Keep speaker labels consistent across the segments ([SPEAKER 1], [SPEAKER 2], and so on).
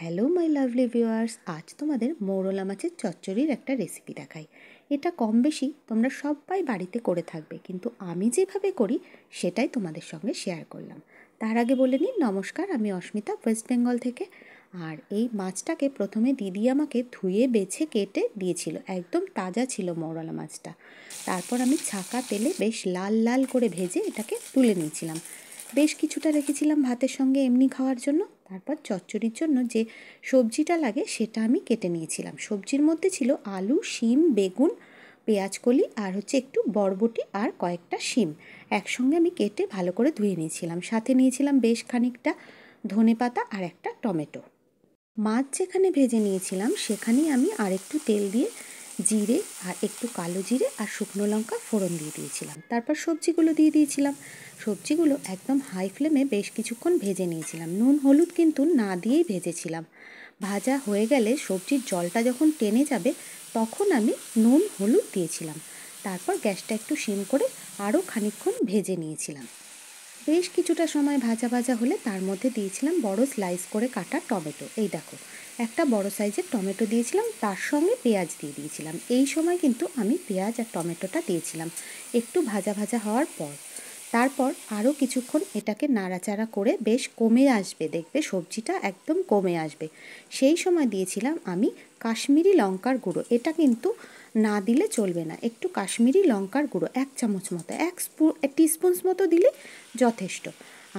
[SPEAKER 1] Hello my lovely viewers, আজ তোমাদের মৌরলা মাছের চচ্চড়ির একটা রেসিপি দেখাই। এটা কম বেশি তোমরা সবাই বাড়িতে করে থাকবে, কিন্তু আমি যেভাবে করি সেটাই তোমাদের সঙ্গে শেয়ার করলাম। তার আগে বলে নিই, নমস্কার, আমি অস্মিতা, ওয়েস্ট বেঙ্গল থেকে। আর এই মাছটাকে প্রথমে দিদি আমাকে ধুয়ে বেছে কেটে দিয়েছিল, একদম তাজা ছিল মৌরলা মাছটা। তারপর আমি ছাকা তেলে বেশ লাল লাল করে ভেজে এটাকে তুলে নিয়েছিলাম। বেশ কিছুটা রেখেছিলাম ভাতের সঙ্গে এমনি খাওয়ার জন্য। তারপর চচ্চড়ির জন্য যে সবজিটা লাগে সেটা আমি কেটে নিয়েছিলাম। সবজির মধ্যে ছিল আলু, শিম, বেগুন, পেঁয়াজকলি আর একটু বরবটি আর কয়েকটা শিম একসঙ্গে আমি কেটে ভালো করে ধুয়ে নিয়েছিলাম। সাথে নিয়েছিলাম বেশ খানিকটা ধনেপাতা আর একটা টমেটো। মাছ যেখানে ভেজে নিয়েছিলাম সেখানেই আমি আরেকটু তেল দিয়ে জিরে আর একটু কালো জিরে আর শুকনো লঙ্কা ফোড়ন দিয়ে দিয়েছিলাম। তারপর সবজিগুলো দিয়ে দিয়েছিলাম। সবজিগুলো একদম হাই ফ্লেমে বেশ কিছুক্ষণ ভেজে নিয়েছিলাম। নুন হলুদ কিন্তু না দিয়েই ভেজেছিলাম। ভাজা হয়ে গেলে সবজির জলটা যখন টেনে যাবে তখন আমি নুন হলুদ দিয়েছিলাম। তারপর গ্যাসটা একটু সিম করে আরও খানিকক্ষণ ভেজে নিয়েছিলাম। বেশ কিছুটা সময় ভাজা ভাজা হলে তার মধ্যে দিয়েছিলাম বড় স্লাইস করে কাটা টমেটো। এই দেখো, একটা বড় সাইজের টমেটো দিয়েছিলাম, তার সঙ্গে পেঁয়াজ দিয়ে দিয়েছিলাম। এই সময় কিন্তু আমি পেঁয়াজ আর টমেটোটা দিয়েছিলাম একটু ভাজা ভাজা হওয়ার পর। তারপর আরও কিছুক্ষণ এটাকে নাড়াচাড়া করে বেশ কমে আসবে, দেখবে সবজিটা একদম কমে আসবে। সেই সময় দিয়েছিলাম আমি কাশ্মীরি লঙ্কার গুঁড়ো। এটা কিন্তু না দিলে চলবে না, একটু কাশ্মীরি লঙ্কার গুঁড়ো 1 চামচ মতো, 1 টিস্পুন মতো দিলে যথেষ্ট।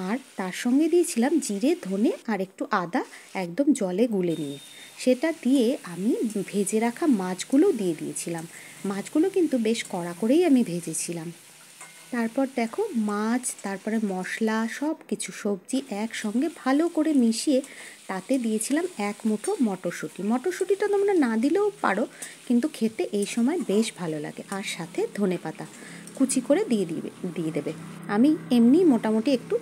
[SPEAKER 1] আর তার সঙ্গে দিয়েছিলাম জিরে, ধনে আর একটু আদা একদম জলে গুলে নিয়ে। সেটা দিয়ে আমি ভেজে রাখা মাছগুলো দিয়ে দিয়েছিলাম। মাছগুলো কিন্তু বেশ কড়া করেই আমি ভেজেছিলাম। তারপর দেখো মাছ, তারপরে মশলা, সব কিছু সবজি একসঙ্গে ভালো করে মিশিয়ে তাতে দিয়েছিলাম 1 মুঠো মটরশুঁটি। মটরশুঁটিটা তোমরা না দিলেও পারো, কিন্তু খেতে এই সময় বেশ ভালো লাগে। আর সাথে ধনেপাতা কুচি করে দিয়ে দেবে। আমি এমনি মোটামুটি একটু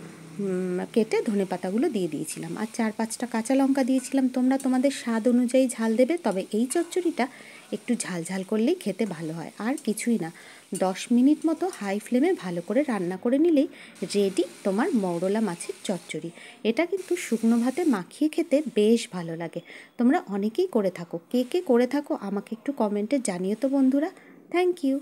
[SPEAKER 1] কেটে ধনেপাতাগুলো দিয়ে দিয়েছিলাম। আর 4-5টা কাঁচা লঙ্কা দিয়েছিলাম। তোমরা তোমাদের স্বাদ অনুযায়ী ঝাল দেবে, তবে এই চচ্চড়িটা একটু ঝাল ঝাল করলেই খেতে ভালো হয়। আর কিছুই না, 10 মিনিট মতো হাই ফ্লেমে ভালো করে রান্না করে নিলেই রেডি তোমার মৌরলা মাছের চচ্চড়ি। এটা কিন্তু শুকনো ভাতে মাখিয়ে খেতে বেশ ভালো লাগে। তোমরা অনেকেই করে থাকো, কে কে করে থাকো আমাকে একটু কমেন্টে জানিও তো বন্ধুরা। Thank you.